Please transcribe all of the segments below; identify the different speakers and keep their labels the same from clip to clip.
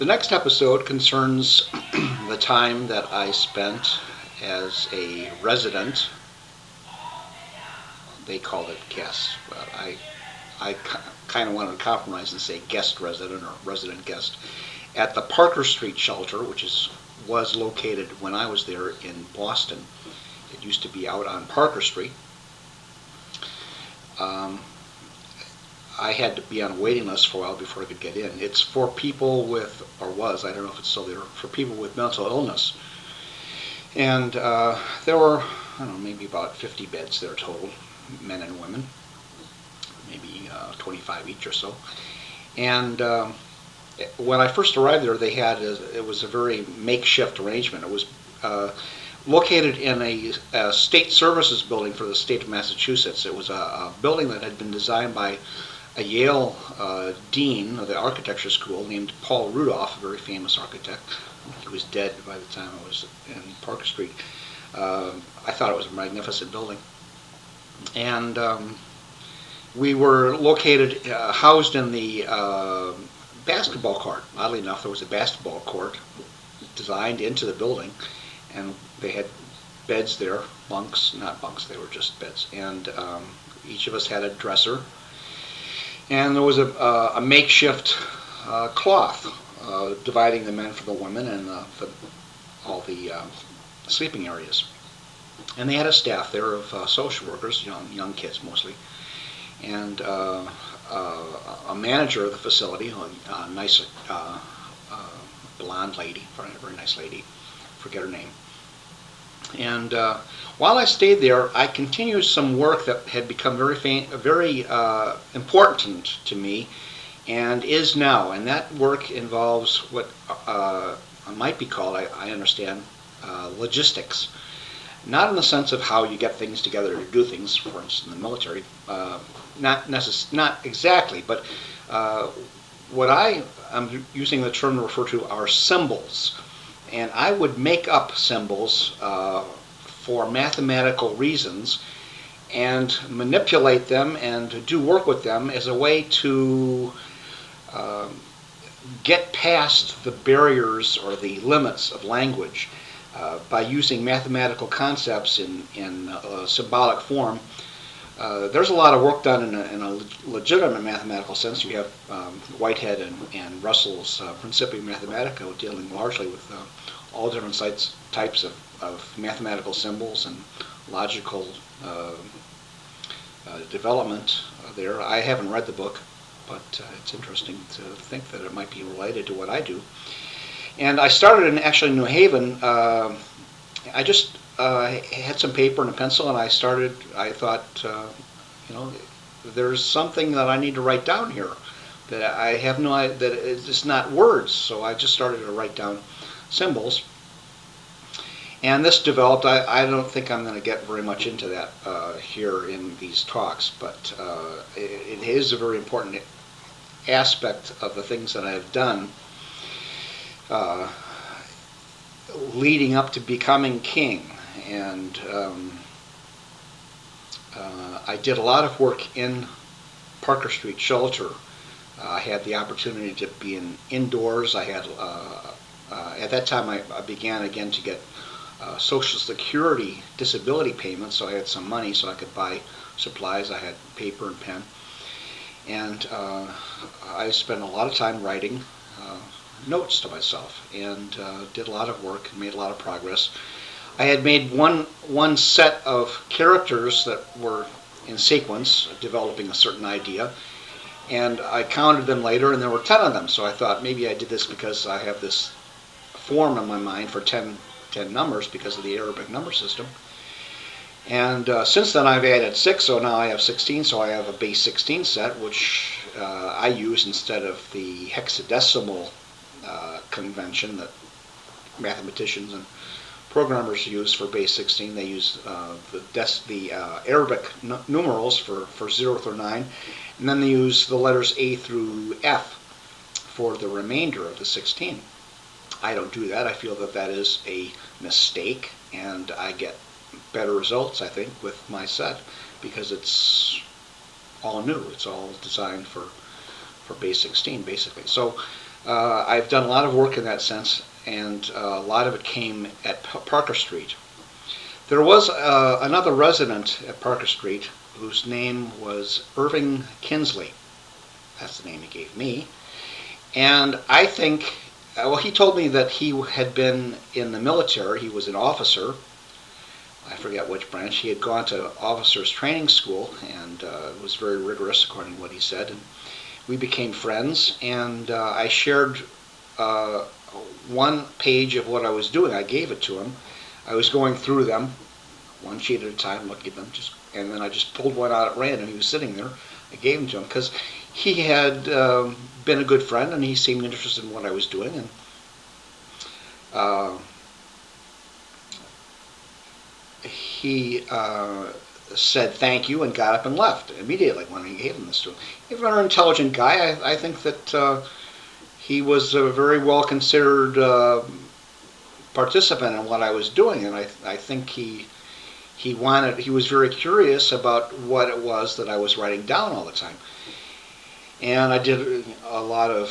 Speaker 1: The next episode concerns the time that I spent as a resident. They called it guest, but I kind of wanted to compromise and say guest resident or resident guest at the Parker Street shelter, which was located when I was there in Boston. It used to be out on Parker Street. I had to be on a waiting list for a while before I could get in. It's for people with, or was, I don't know if it's still there, for people with mental illness. And there were, I don't know, maybe about 50 beds there total, men and women, maybe 25 each or so. And when I first arrived there, it was a very makeshift arrangement. It was located in a state services building for the state of Massachusetts. It was a building that had been designed by a Yale dean of the architecture school named Paul Rudolph, a very famous architect. He was dead by the time I was in Parker Street. I thought it was a magnificent building. And we were located, housed in the basketball court. Oddly enough, there was a basketball court designed into the building, and they had beds there, bunks, not bunks, they were just beds. And each of us had a dresser. And there was a makeshift cloth dividing the men from the women and all the sleeping areas. And they had a staff there of social workers, young kids mostly, and a manager of the facility, a nice blonde lady, very nice lady, forget her name. And while I stayed there, I continued some work that had become very important to me, and is now. And that work involves what might be called, I understand, logistics. Not in the sense of how you get things together to do things, for instance, in the military. Not exactly, but what I'm using the term to refer to are symbols. And I would make up symbols for mathematical reasons and manipulate them and do work with them as a way to get past the barriers or the limits of language by using mathematical concepts in symbolic form. There's a lot of work done in a legitimate mathematical sense. You have Whitehead and Russell's Principia Mathematica dealing largely with all different types of mathematical symbols and logical development there. I haven't read the book, but it's interesting to think that it might be related to what I do. And I started in actually New Haven. I just had some paper and a pencil, and I thought, there's something that I need to write down here that I have no idea, that it's just not words. So I just started to write down symbols. And this developed. I don't think I'm going to get very much into that here in these talks, but it is a very important aspect of the things that I've done leading up to becoming king. And I did a lot of work in Parker Street shelter. I had the opportunity to be indoors. I had at that time I began again to get Social Security disability payments, so I had some money so I could buy supplies. I had paper and pen, and I spent a lot of time writing notes to myself, and did a lot of work and made a lot of progress. I had made one set of characters that were in sequence, developing a certain idea, and I counted them later, and there were 10 of them. So I thought maybe I did this because I have this form in my mind for 10 numbers because of the Arabic number system. And since then I've added 6, so now I have 16, so I have a base 16 set, which I use instead of the hexadecimal convention that mathematicians and programmers use for base 16. They use the Arabic numerals for 0 through 9, and then they use the letters A through F for the remainder of the 16. I don't do that. I feel that that is a mistake, and I get better results, I think, with my set because it's all new. It's all designed for base 16, basically. So I've done a lot of work in that sense, and a lot of it came at Parker Street. There was another resident at Parker Street whose name was Irving Kinsley. That's the name he gave me. And I think, well, he told me that he had been in the military. He was an officer. I forget which branch. He had gone to officers training school and was very rigorous, according to what he said. And we became friends, and I shared one page of what I was doing. I gave it to him. I was going through them, one sheet at a time, looking at them, and then I just pulled one out at random. He was sitting there. I gave him to him because he had been a good friend, and he seemed interested in what I was doing. And he said thank you and got up and left immediately when I gave him this to him. He's a very intelligent guy. I think that he was a very well considered participant in what I was doing, and I think he was very curious about what it was that I was writing down all the time. And I did a lot of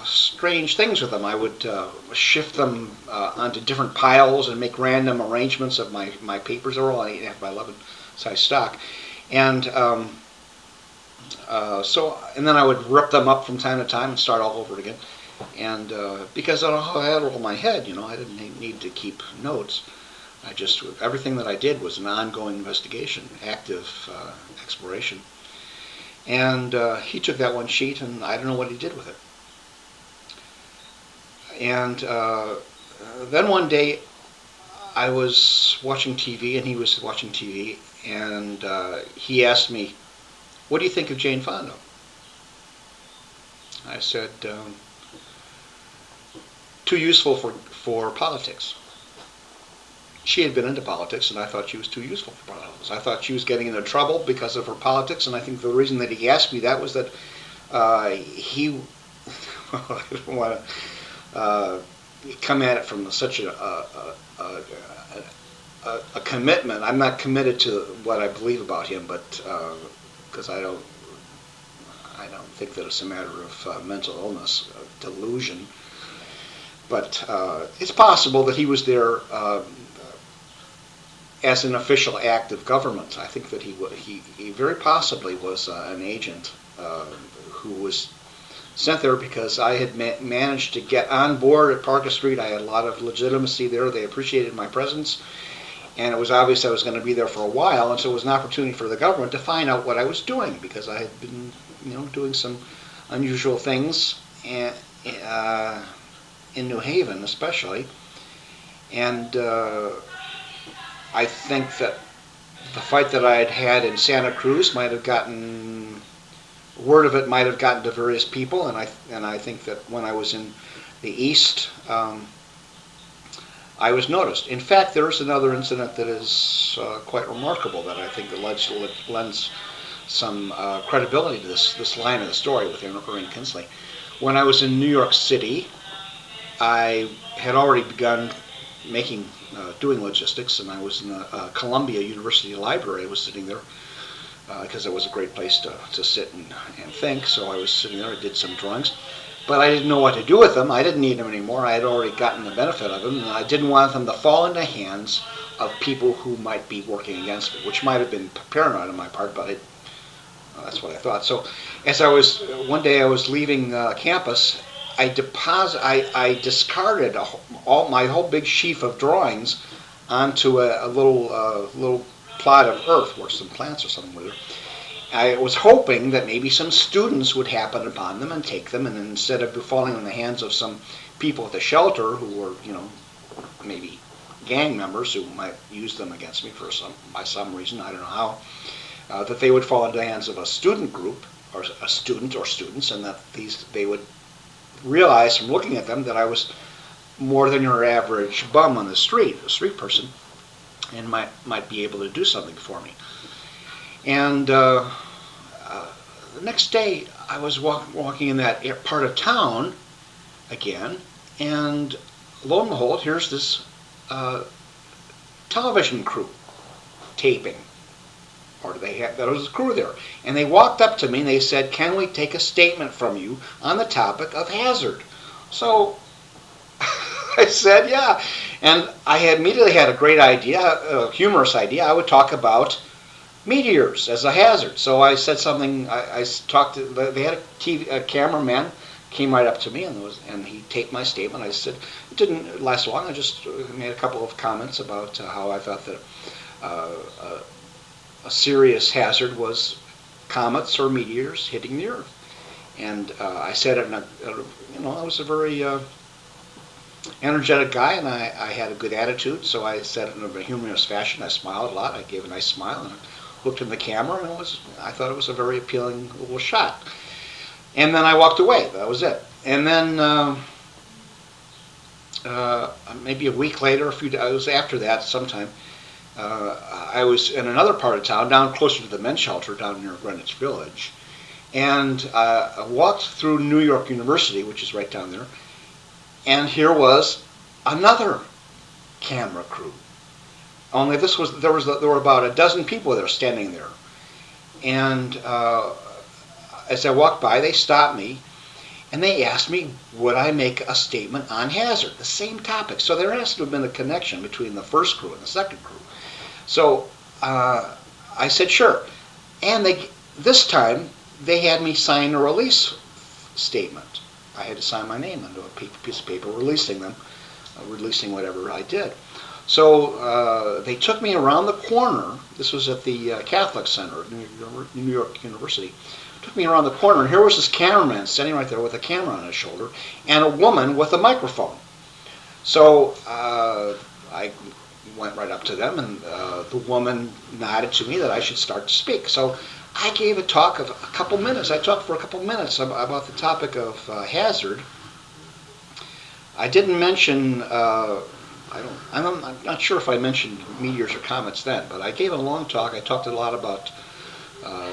Speaker 1: strange things with them. I would shift them onto different piles and make random arrangements of my papers. They were all 8.5 by 11 size stock. And and then I would rip them up from time to time and start all over again. And because I had it all in my head, I didn't need to keep notes. Everything that I did was an ongoing investigation, active exploration. And he took that one sheet, and I don't know what he did with it. And then one day, I was watching TV, and he was watching TV, and he asked me, "What do you think of Jane Fonda?" I said, "Too useful for politics." She had been into politics, and I thought she was too useful for politics. I thought she was getting into trouble because of her politics, and I think the reason that he asked me that was that he I don't want to come at it from such a commitment. I'm not committed to what I believe about him, but because I don't think that it's a matter of mental illness, delusion. But it's possible that he was there as an official act of government. I think that he very possibly was an agent who was sent there because I had managed to get on board at Parker Street. I had a lot of legitimacy there. They appreciated my presence, and it was obvious I was going to be there for a while, and so it was an opportunity for the government to find out what I was doing, because I had been doing some unusual things in New Haven especially. And I think that the fight that I had had in Santa Cruz might have gotten, word of it might have gotten to various people, and I think that when I was in the East, I was noticed. In fact, there is another incident that is quite remarkable that I think that lends some credibility to this line of the story with Irving Kinsley. When I was in New York City, I had already begun doing logistics, and I was in the Columbia University Library. I was sitting there because it was a great place to sit and think. So I was sitting there. I did some drawings, but I didn't know what to do with them. I didn't need them anymore. I had already gotten the benefit of them, and I didn't want them to fall into hands of people who might be working against me, which might have been paranoid on my part, but that's what I thought. So one day I was leaving campus, I discarded my whole big sheaf of drawings onto a little plot of earth where some plants or something were there. I was hoping that maybe some students would happen upon them and take them, and instead of falling in the hands of some people at the shelter who were, maybe gang members who might use them against me by some reason, I don't know how, that they would fall into the hands of a student group or a student or students, and that they would realize from looking at them that I was more than your average bum on the street, a street person, and might be able to do something for me. And the next day, I was walking in that part of town again, and lo and behold, here's this television crew taping. Or there was a crew there. And they walked up to me and they said, "Can we take a statement from you on the topic of hazard?" So I said, yeah. And I immediately had a great idea, a humorous idea. I would talk about meteors as a hazard. So I said something. I talked to. They had a cameraman came right up to me and he taped my statement. I said it didn't last long. I just made a couple of comments about how I thought that uh, a serious hazard was comets or meteors hitting the Earth. And I said it in I was a very energetic guy, and I had a good attitude, so I said it in a humorous fashion. I smiled a lot. I gave a nice smile, and I looked in the camera, and I thought it was a very appealing little shot. And then I walked away. That was it. And then maybe a week later, a few days after that, sometime, I was in another part of town, down closer to the men's shelter, down near Greenwich Village, and I walked through New York University, which is right down there, and here was another camera crew. Only there were about a dozen people there standing there, and as I walked by, they stopped me and they asked me would I make a statement on hazard, the same topic. So there has to have been a connection between the first crew and the second crew. So I said sure, and this time they had me sign a release statement. I had to sign my name onto a piece of paper releasing whatever I did. So they took me around the corner. This was at the Catholic Center at New York University. Took me around the corner, and here was this cameraman standing right there with a camera on his shoulder, and a woman with a microphone. So I went right up to them, and the woman nodded to me that I should start to speak. So I gave a talk of a couple minutes. I talked for a couple minutes about the topic of hazard. I didn't mention, I'm not sure if I mentioned meteors or comets then, but I gave a long talk. I talked a lot about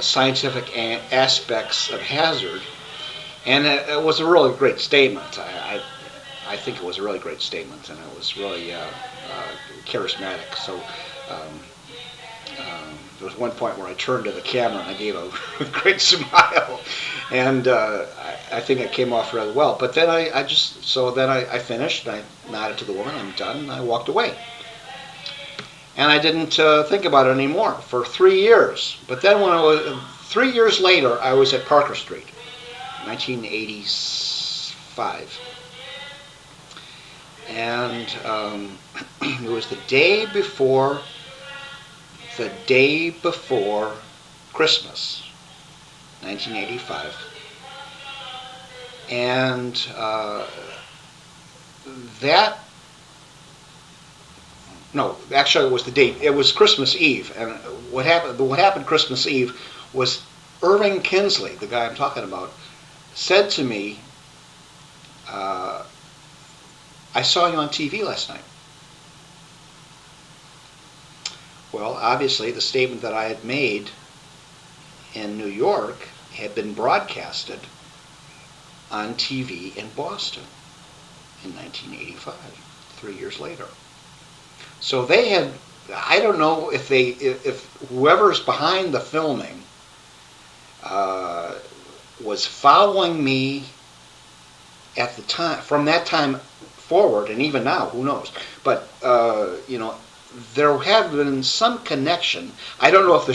Speaker 1: scientific aspects of hazard, and it was a really great statement. I think it was a really great statement, and it was really charismatic. So there was one point where I turned to the camera and I gave a great smile, and I think it came off really well. But then I finished, and I nodded to the woman, I'm done, and I walked away. And I didn't think about it anymore for 3 years. But then 3 years later, I was at Parker Street, 1985. And it was the day before Christmas, 1985. And no, actually it was the date. It was Christmas Eve. And what happened Christmas Eve was Irving Kinsley, the guy I'm talking about, said to me, I saw you on TV last night. Well, obviously the statement that I had made in New York had been broadcasted on TV in Boston in 1985, 3 years later. So they had, I don't know if whoever's behind the filming was following me at the time, from that time forward, and even now, who knows? But there had been some connection. I don't know if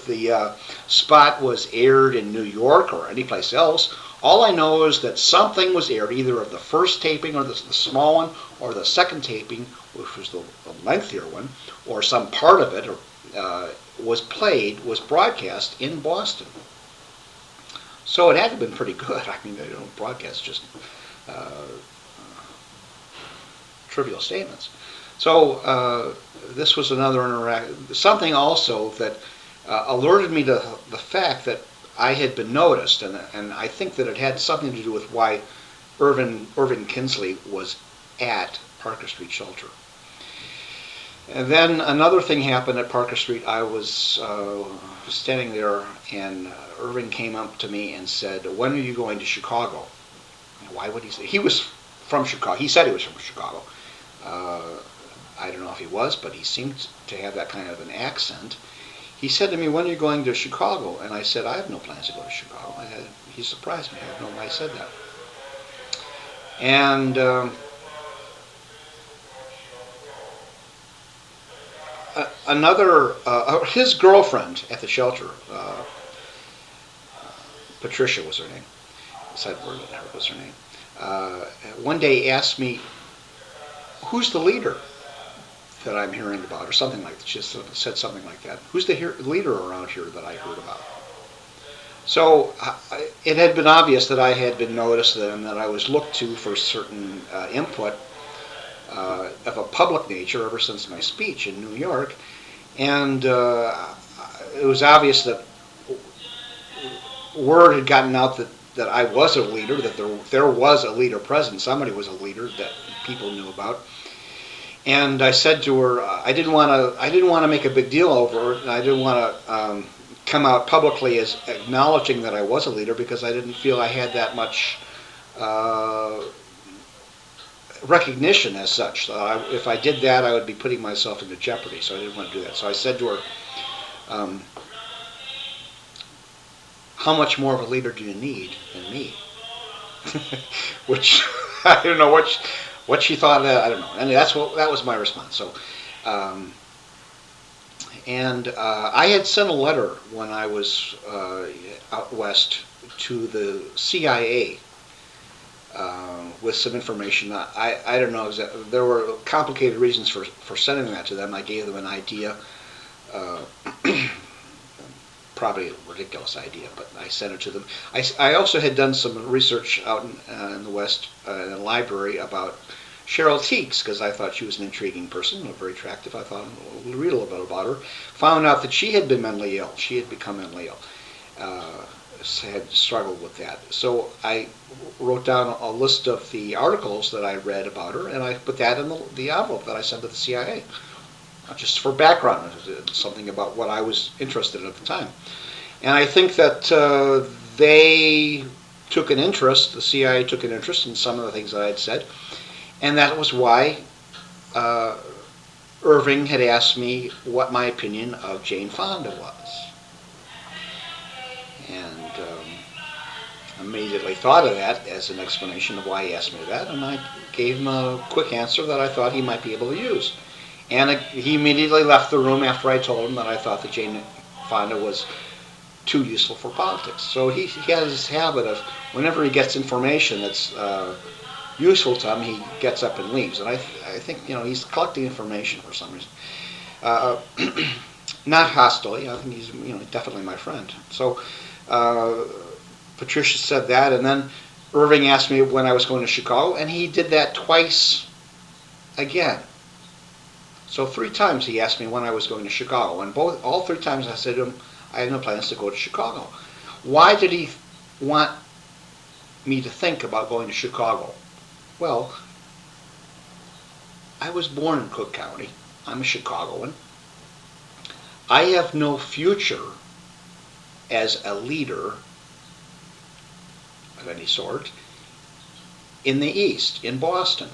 Speaker 1: the spot was aired in New York or anyplace else. All I know is that something was aired, either of the first taping or the small one, or the second taping, which was the lengthier one, or some part of it, was broadcast in Boston. So it had to have been pretty good. I mean, they don't broadcast just trivial statements. So this was another something also that alerted me to the fact that I had been noticed, and I think that it had something to do with why Irving Kinsley was at Parker Street Shelter. And then another thing happened at Parker Street. I was standing there, and Irving came up to me and said, "When are you going to Chicago?" Why would he say? He was from Chicago. He said he was from Chicago. I don't know if he was, but he seemed to have that kind of an accent. He said to me, "When are you going to Chicago?" And I said, "I have no plans to go to Chicago." He surprised me. I didn't know why I said that. And his girlfriend at the shelter, Patricia was her name. Sedgwick was her name. One day asked me, "Who's the leader that I'm hearing about?" or something like that. She said something like that. "Who's the leader around here that I heard about?" So it had been obvious that I had been noticed and that I was looked to for certain input of a public nature ever since my speech in New York. And it was obvious that word had gotten out that I was a leader, that there was a leader present. Somebody was a leader that people knew about. And I said to her, I didn't want to make a big deal over it, and I didn't want to come out publicly as acknowledging that I was a leader because I didn't feel I had that much recognition as such. If I did that, I would be putting myself into jeopardy, so I didn't want to do that. So I said to her, "How much more of a leader do you need than me?" Which I don't know what she thought of that. I don't know. And that was my response. So, I had sent a letter when I was out west to the CIA with some information. I don't know exactly. There were complicated reasons for sending that to them. I gave them an idea. Probably a ridiculous idea, but I sent it to them. I also had done some research out in the West in a library about Cheryl Teagues because I thought she was an intriguing person, very attractive. I thought I'd read a little bit about her. Found out that she had been mentally ill. She had become mentally ill. Had struggled with that. So I wrote down a list of the articles that I read about her, and I put that in the envelope that I sent to the CIA. Just for background, something about what I was interested in at the time. And I think that they took an interest, the CIA took an interest in some of the things that I had said, and that was why Irving had asked me what my opinion of Jane Fonda was. And immediately thought of that as an explanation of why he asked me that, and I gave him a quick answer that I thought he might be able to use. And he immediately left the room after I told him that I thought that Jane Fonda was too useful for politics. So he has this habit of, whenever he gets information that's useful to him, he gets up and leaves. And I think he's collecting information for some reason. Not hostily. I think he's definitely my friend. So Patricia said that, and then Irving asked me when I was going to Chicago, and he did that twice again. So 3 times he asked me when I was going to Chicago, and all 3 times I said to him, I had no plans to go to Chicago. Why did he want me to think about going to Chicago? Well, I was born in Cook County. I'm a Chicagoan. I have no future as a leader of any sort in the East, in Boston.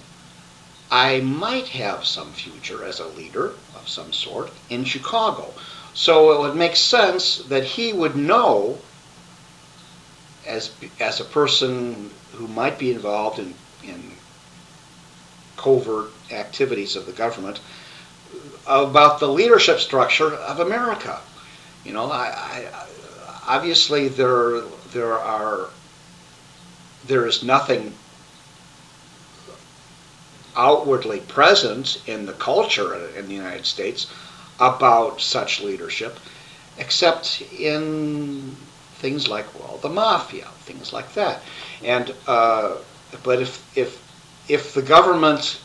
Speaker 1: I might have some future as a leader of some sort in Chicago. So it would make sense that he would know, as a person who might be involved in covert activities of the government, about the leadership structure of America. Obviously there is nothing outwardly present in the culture in the United States about such leadership, except in things like, the mafia, things like that. And but if the government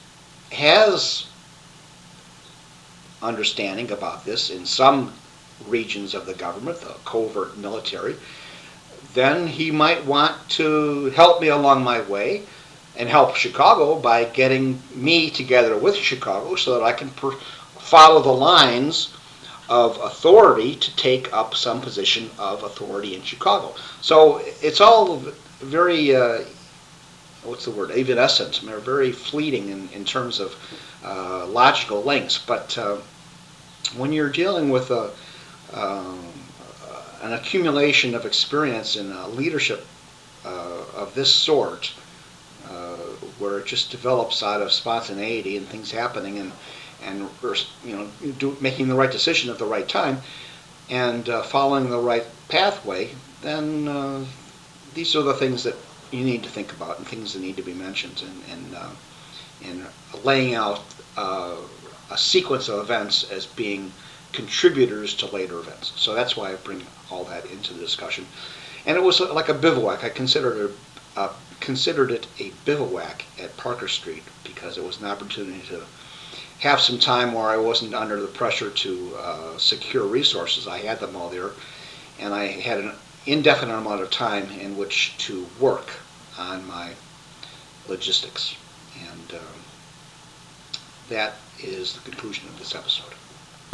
Speaker 1: has understanding about this in some regions of the government, the covert military, then he might want to help me along my way and help Chicago by getting me together with Chicago so that I can follow the lines of authority to take up some position of authority in Chicago. So it's all very, evanescent, very fleeting in terms of logical links. But when you're dealing with an accumulation of experience in leadership of this sort, where it just develops out of spontaneity and things happening and making the right decision at the right time and following the right pathway, then these are the things that you need to think about and things that need to be mentioned and laying out a sequence of events as being contributors to later events. So that's why I bring all that into the discussion. And it was like a bivouac. I considered it a bivouac at Parker Street because it was an opportunity to have some time where I wasn't under the pressure to secure resources. I had them all there, and I had an indefinite amount of time in which to work on my logistics. And that is the conclusion of this episode.